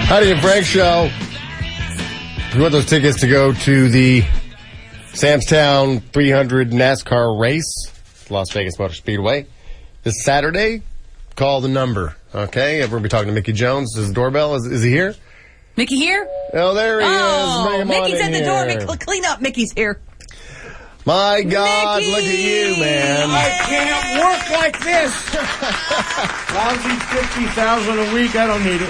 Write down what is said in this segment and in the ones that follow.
Heidi and Frank Show. If you want those tickets to go to the Samstown 300 NASCAR race, Las Vegas Motor Speedway, this Saturday, call the number. Okay, we're going to be talking to Mickey Jones. Is the doorbell? Is he here? Mickey here? Oh, there he is. Bring him Mickey's on at the here. door. Clean up. Mickey's here. My God, Mickey! look at you, man. I can't work like this. Lousy $50,000 a week. I don't need it.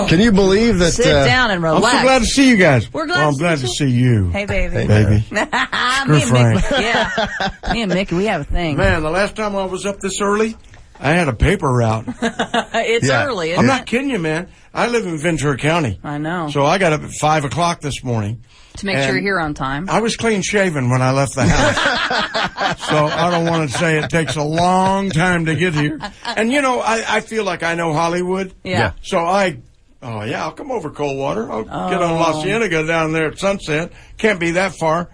Can you believe that? Sit down and relax. I'm so glad to see you guys. We're glad I'm glad to see you. Hey, baby. Hey, baby. Me and Frank. Mickey. Yeah. Me and Mickey, we have a thing. Man, the last time I was up this early, I had a paper route. It's early. I'm not kidding you, man. I live in Ventura County. I know. So I got up at 5 o'clock this morning. To make sure you're here on time. I was clean shaven when I left the house. So I don't want to say it takes a long time to get here. And, you know, I feel like I know Hollywood. Yeah. So I'll come over Coldwater. I'll get on La Cienega down there at sunset. Can't be that far.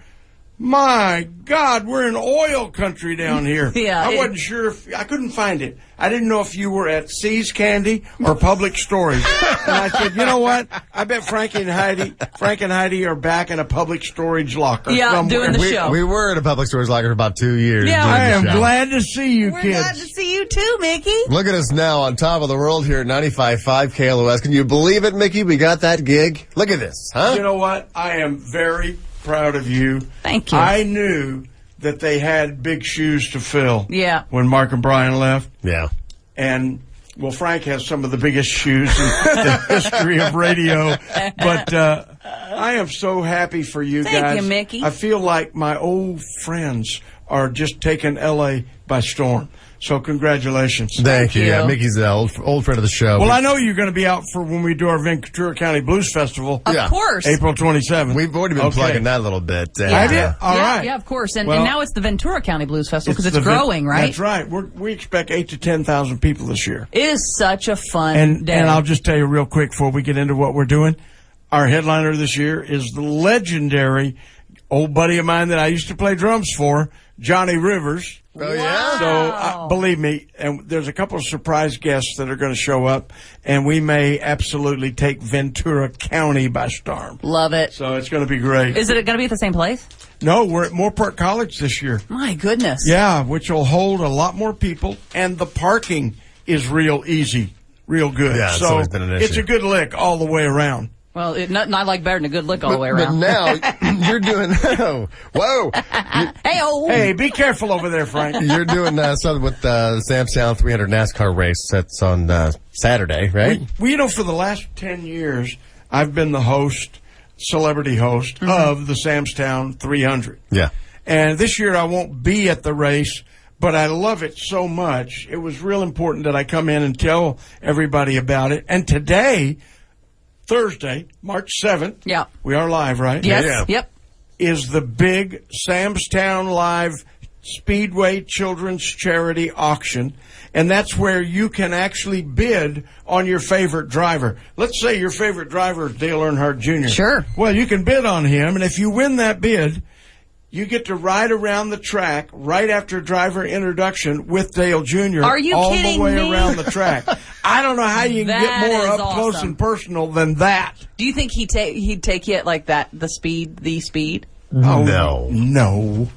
My God, we're in oil country down here. Yeah, I wasn't sure if I couldn't find it. I didn't know if you were at See's Candy or Public Storage. And I said, you know what? I bet Frank and Heidi are back in a Public Storage locker. Yeah, somewhere. doing the show. We were at a public storage locker for about 2 years. Yeah, doing I the am show. glad to see you, We're kids. glad to see you too, Mickey. Look at us now on top of the world here at 95.5 KLOS. Can you believe it, Mickey? We got that gig. Look at this, huh? You know what? I am very proud of you. Thank you. I knew that they had big shoes to fill. Yeah. When Mark and Brian left. Yeah. And, well, Frank has some of the biggest shoes in the history of radio. But I am so happy for you guys. Thank you, Mickey. I feel like my old friends are just taking L.A. by storm. So congratulations. Thank you. you. Yeah, Mickey's an old friend of the show. Well, I know you're going to be out for when we do our Ventura County Blues Festival. Of Yeah. course. April 27th. We've already been plugging that a little bit. Have you? All right. Yeah, of course. And Well, now it's the Ventura County Blues Festival because it's the growing, right? That's right. We expect 8,000 to 10,000 people this year. It is such a fun day. And I'll just tell you real quick before we get into what we're doing. Our headliner this year is the legendary old buddy of mine that I used to play drums for, Johnny Rivers. Oh, yeah? So, believe me, and there's a couple of surprise guests that are going to show up, and we may absolutely take Ventura County by storm. Love it. So it's going to be great. Is it going to be at the same place? No, we're at Moorpark College this year. My goodness. Yeah, which will hold a lot more people, and the parking is real easy, real good. Yeah, it's so always been an issue. it's a good lick all the way around. Well, nothing I like better than a good lick all the way But around. now you're doing. Whoa. Hey, be careful over there, Frank. You're doing something with the Samstown 300 NASCAR race. That's on Saturday, right? Well, you know, for the last 10 years, I've been the host, celebrity host of the Samstown 300. Yeah. And this year I won't be at the race, but I love it so much. It was real important that I come in and tell everybody about it. And today, Thursday, March 7th, Yeah. we are live, right? Yes. Yeah. Yep. Is the big Samstown Live Speedway Children's Charity Auction. And that's where you can actually bid on your favorite driver. Let's say your favorite driver is Dale Earnhardt Jr. Sure. Well, you can bid on him, and if you win that bid, you get to ride around the track right after driver introduction with Dale Jr. Are you all kidding the way me? around the track. I don't know how you can That get more is up close awesome. and personal than that. Do you think he'd take you at like that, the speed? Oh, No.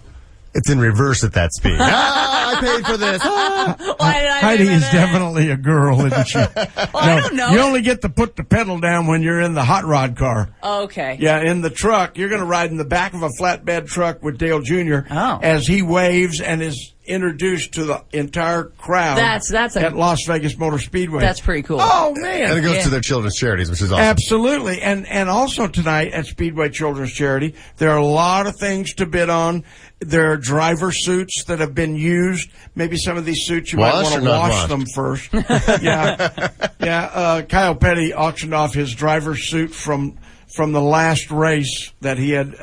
It's in reverse at that speed. I paid for this. Why did I Heidi do is that? definitely a girl, isn't she? I don't know. You only get to put the pedal down when you're in the hot rod car. Okay. Yeah, in the truck, you're going to ride in the back of a flatbed truck with Dale Jr. Oh. as he waves and is introduced to the entire crowd at Las Vegas Motor Speedway. That's pretty cool. Oh, man. And it goes to their children's charities, which is awesome. Absolutely. And also tonight at Speedway Children's Charity, there are a lot of things to bid on. There are driver suits that have been used. Maybe some of these suits you might Washed want or to not wash washed? them first. Yeah. Kyle Petty auctioned off his driver suit from the last race that he had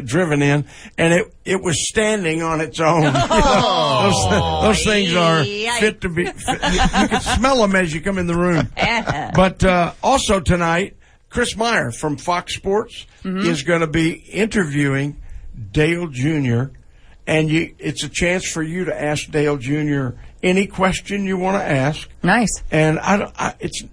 driven in, and it was standing on its own. Those things are fit to be. You can smell them as you come in the room. But also tonight, Chris Meyer from Fox Sports is going to be interviewing Dale Jr. And it's a chance for you to ask Dale Jr. any question you want to ask. Nice. And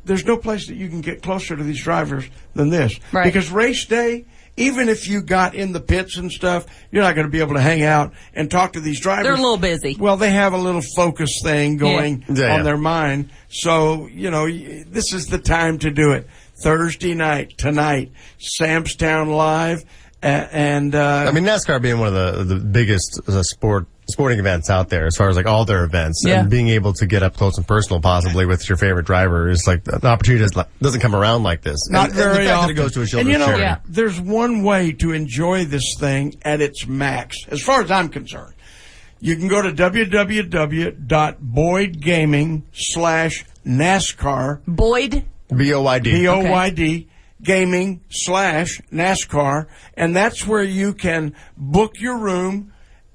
there's no place that you can get closer to these drivers than this. Right. Because race day, even if you got in the pits and stuff, you're not going to be able to hang out and talk to these drivers. They're a little busy. Well, they have a little focus thing going on their mind. So, this is the time to do it. Thursday night, tonight, Samstown Live. NASCAR being one of the biggest sporting events out there as far as like all their events, and being able to get up close and personal possibly with your favorite driver is like the opportunity doesn't come around like this. Not very often. It goes to a shoulder and there's one way to enjoy this thing at its max, as far as I'm concerned. You can go to www.boydgaming/NASCAR. Boyd? BOYD. BOYD. Gaming/NASCAR, and that's where you can book your room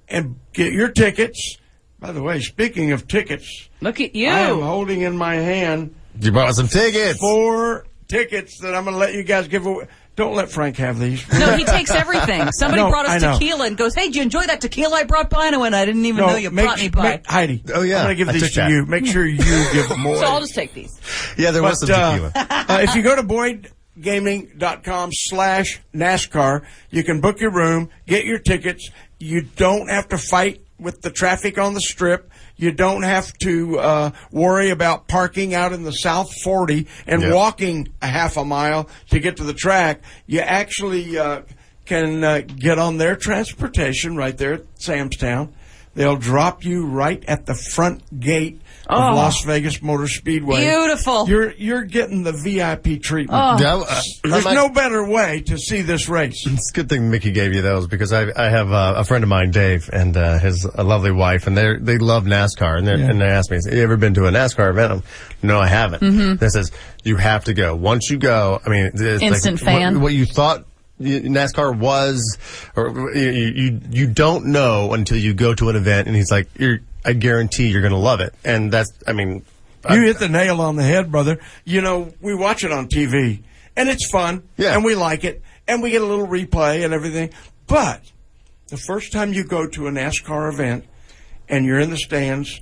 and get your tickets. By the way, speaking of tickets, look at you. I am holding in my hand. You bought some tickets. 4 tickets that I'm going to let you guys give away. Don't let Frank have these. No, he takes everything. Somebody brought us tequila and goes, "Hey, did you enjoy that tequila I brought by?" And I went, "I didn't even know you brought me by." Heidi. Oh, yeah. I'm going to give these to you. Make sure you give them more. So I'll just take these. Yeah, there was some tequila. If you go to boydgaming.com/NASCAR, you can book your room, get your tickets. You don't have to fight with the traffic on the strip. You don't have to worry about parking out in the South 40 and walking a half a mile to get to the track. You actually can get on their transportation right there at Samstown. They'll drop you right at the front gate of Las Vegas Motor Speedway. Beautiful. You're getting the VIP treatment. There's no better way to see this race. It's a good thing Mickey gave you those, because I have a friend of mine, Dave, and his lovely wife, and they love NASCAR, and they asked me, "Have you ever been to a NASCAR event?" No, I haven't. They says, you have to go. Once you go, I mean, it's instant fan. What you thought NASCAR was, or you don't know until you go to an event, and he's like, I guarantee you're going to love it. And that's, you hit the nail on the head, brother. We watch it on TV, and it's fun, and we like it, and we get a little replay and everything. But the first time you go to a NASCAR event, and you're in the stands,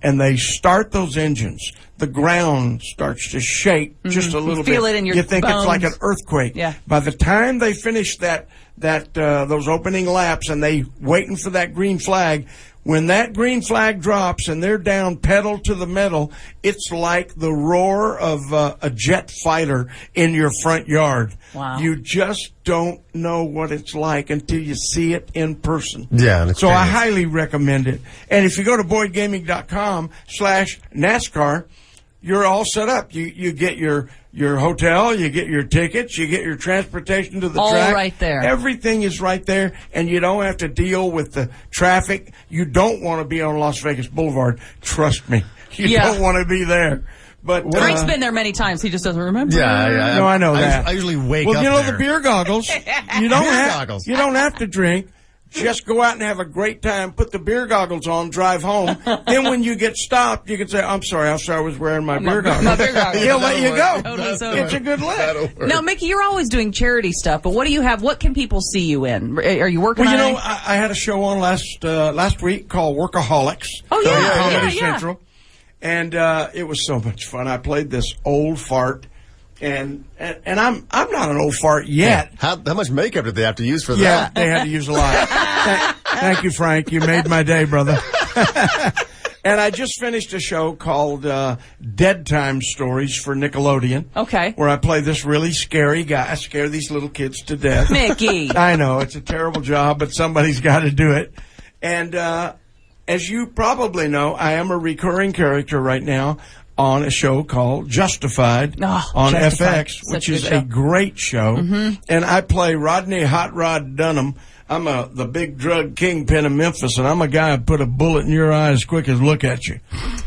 and they start those engines, the ground starts to shake just a little bit. You feel it in your You think bones. it's like an earthquake. Yeah. By the time they finish those opening laps, and they waiting for that green flag, when that green flag drops and they're down pedal to the metal, it's like the roar of a jet fighter in your front yard. Wow. You just don't know what it's like until you see it in person. Yeah. So I highly recommend it. And if you go to boydgaming.com/NASCAR, you're all set up. You get your hotel, you get your tickets, you get your transportation to the track. All right there. Everything is right there, and you don't have to deal with the traffic. You don't want to be on Las Vegas Boulevard. Trust me. You don't want to be there. But Frank's been there many times. He just doesn't remember. Yeah. No, I know that. I usually wake up the beer goggles. You don't goggles. You don't have to drink. Just go out and have a great time, put the beer goggles on, drive home. Then when you get stopped, you can say, "I'm sorry, I was wearing my beer goggles." My beer goggles. He'll let you go. Totally It's a good lift. Now, Mickey, you're always doing charity stuff, but what do you have? What can people see you in? Are you working on anything? I had a show on last week called Workaholics. Oh, yeah. Comedy Central. And it was so much fun. I played this old fart. And I'm not an old fart yet. How much makeup did they have to use for that? Yeah, they had to use a lot. Thank you, Frank. You made my day, brother. And I just finished a show called Dead Time Stories for Nickelodeon. Okay. Where I play this really scary guy. I scare these little kids to death. Mickey. I know, it's a terrible job, but somebody's got to do it. And as you probably know, I am a recurring character right now on a show called Justified on Justified. FX, which is a great show. And I play Rodney Hot Rod Dunham. I'm the big drug kingpin of Memphis, and I'm a guy who put a bullet in your eye as quick as look at you.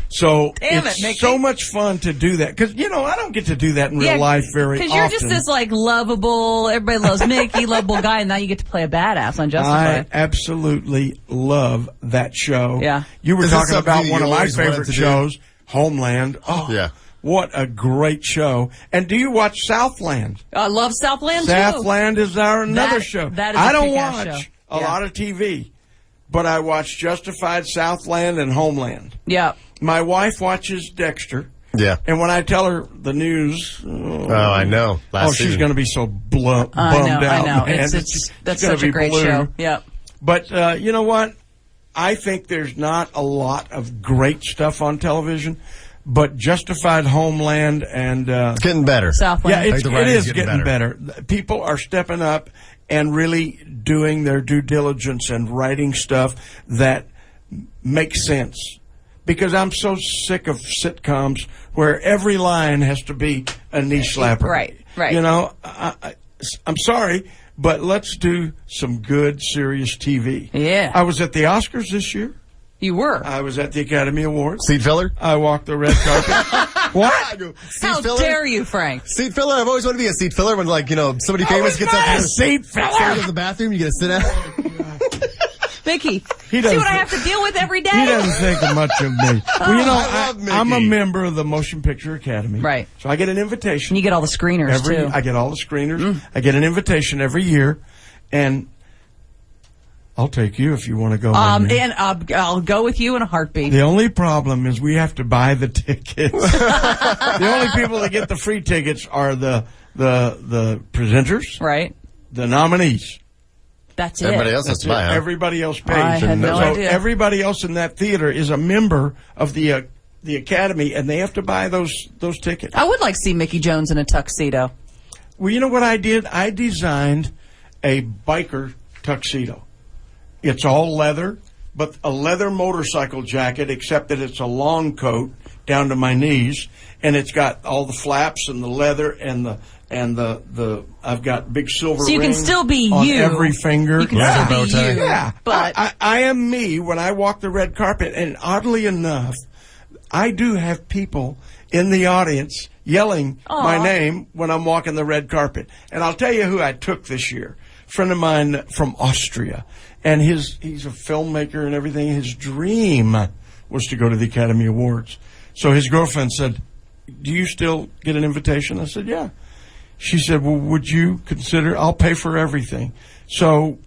So it's so much fun to do that. Because, I don't get to do that in real life very often. Because you're just this, lovable, everybody loves Mickey, lovable guy, and now you get to play a badass on Justified. I absolutely love that show. Yeah. You were talking about one of my favorite shows, Homeland. Oh, yeah. What a great show. And do you watch Southland? I love Southland, too. Southland is another show. That is I don't watch a lot of TV, but I watch Justified, Southland, and Homeland. Yeah. My wife watches Dexter. Yeah. And when I tell her the news, I know. She's going to be so bummed out. I know. Man. That's such a great show. Yep. But you know what? I think there's not a lot of great stuff on television, but Justified, Homeland, and it's getting better. Southland. Yeah, it is getting better. People are stepping up and really doing their due diligence and writing stuff that makes sense. Because I'm so sick of sitcoms where every line has to be a knee slapper. Right. You know, I'm sorry, but let's do some good, serious TV. Yeah. I was at the Oscars this year. You were. I was at the Academy Awards. Seat filler? I walked the red carpet. What? How dare you, Frank? Seat filler? I've always wanted to be a seat filler when, like, you know, somebody famous gets up and seat filler. Goes to the bathroom, you get to sit down. Mickey, see what I have to deal with every day? He doesn't think much of me. Well, you know, I'm a member of the Motion Picture Academy. Right. So I get an invitation. And you get all the screeners, too. I get all the screeners. I get an invitation every year. And I'll take you if you want to go. And I'll go with you in a heartbeat. The only problem is we have to buy the tickets. The only people that get the free tickets are the presenters. Right. The nominees. That's Everybody else has to buy, huh? Everybody else pays. I had no idea. Everybody else in that theater is a member of the Academy, and they have to buy those tickets. I would like to see Mickey Jones in a tuxedo. Well, you know what I did? I designed a biker tuxedo. It's all leather, but a leather motorcycle jacket, except that it's a long coat down to my knees, and it's got all the flaps and the leather and the I've got big silver so you rings can still be on you. every finger. You can still be you. Yeah, but I am me when I walk the red carpet, and oddly enough, I do have people in the audience yelling my name when I'm walking the red carpet. And I'll tell you who I took this year. A friend of mine from Austria, and he's a filmmaker and everything. His dream was to go to the Academy Awards. So his girlfriend said, "Do you still get an invitation?" I said, "Yeah." She said, "Well, would you consider, I'll pay for everything." So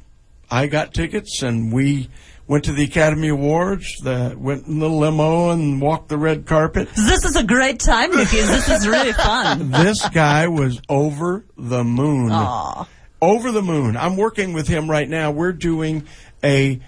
I got tickets, and we went to the Academy Awards, went in the limo and walked the red carpet. This is a great time, Mickey. This is really fun. This guy was over the moon. Aww. Over the moon. I'm working with him right now. We're doing a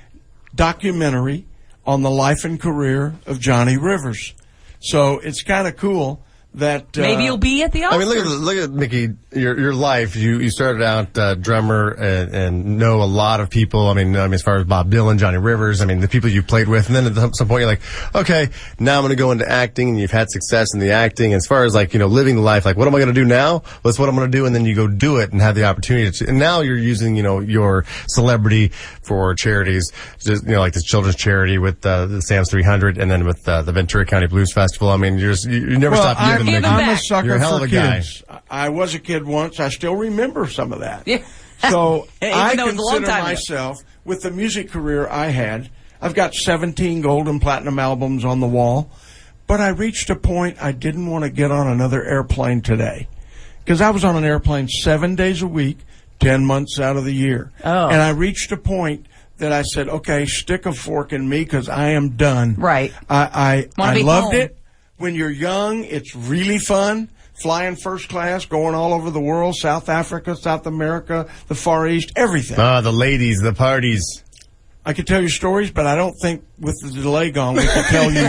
documentary on the life and career of Johnny Rivers. So it's kind of cool that maybe you'll be at the Oscars. I mean, look at Mickey. Your life. You started out drummer and know a lot of people. I mean, as far as Bob Dylan, Johnny Rivers. I mean, the people you played with. And then at some point, you're like, okay, now I'm going to go into acting, and you've had success in the acting. As far as, like, you know, living the life, like, what am I going to do now? That's what I'm going to do, and then you go do it and have the opportunity to. And now you're using, you know, your celebrity for charities, just, you know, like this children's charity with the Sam's 300, and then with the Ventura County Blues Festival. I mean, you never stop giving. I'm a sucker You're a hell of for a guy. kids. I was a kid once. I still remember some of that. Yeah. So I consider myself, with the music career I had, I've got 17 gold and platinum albums on the wall, but I reached a point I didn't want to get on another airplane today. Because I was on an airplane 7 days a week, 10 months out of the year. Oh. And I reached a point that I said, okay, stick a fork in me because I am done. Right. I loved home. it. When you're young, it's really fun. Flying first class, going all over the world, South Africa, South America, the Far East, everything. The ladies, the parties. I could tell you stories, but I don't think with the delay gone we could tell you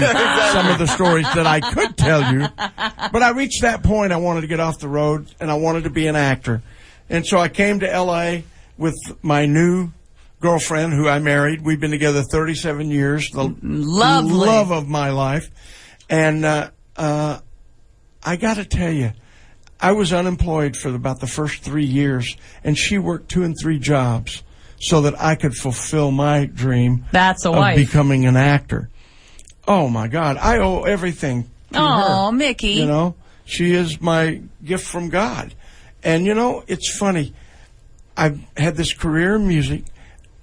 some of the stories that I could tell you. But I reached that point. I wanted to get off the road, and I wanted to be an actor. And so I came to L.A. with my new girlfriend, who I married. We've been together 37 years. The love of my life. And I got to tell you, I was unemployed for about the first 3 years, and she worked 2 and 3 jobs so that I could fulfill my dream of becoming an actor. Oh, my God. I owe everything to her. Oh, Mickey. You know, she is my gift from God. And, you know, it's funny. I've had this career in music,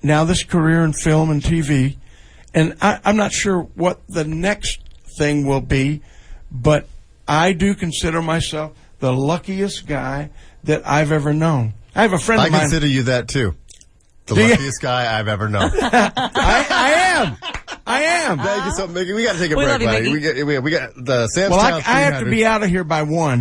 now this career in film and TV, and I'm not sure what the next thing will be, but I do consider myself the luckiest guy that I've ever known. I have a friend of mine. I consider you that too. The luckiest guy I've ever known. I I am. Thank you so much. We got to take a We break, love you, buddy. Mickey. We got the Sam's Well, Town I have to 300. be out of here by 1.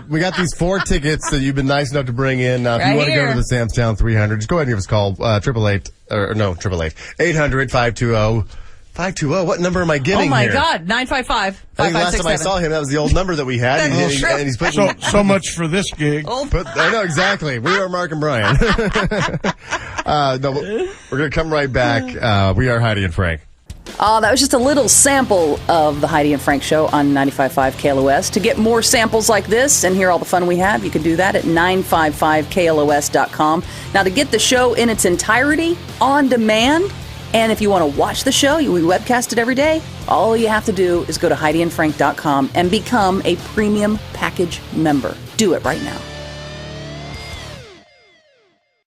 We got these 4 tickets that you've been nice enough to bring in. If Right you want to go here. to the Sam's Town 300, just go ahead and give us a call. 800-520-520. What number am I getting Oh, my here? God. 955. I think the last time I saw him, that was the old number that we had. That's true. And he's putting... So much for this gig. I know, exactly. We are Mark and Brian. No, we're going to come right back. We are Heidi and Frank. That was just a little sample of the Heidi and Frank Show on 95.5 KLOS. To get more samples like this and hear all the fun we have, you can do that at 955KLOS.com. Now, to get the show in its entirety, on demand, and if you want to watch the show, we webcast it every day, all you have to do is go to HeidiandFrank.com and become a premium package member. Do it right now.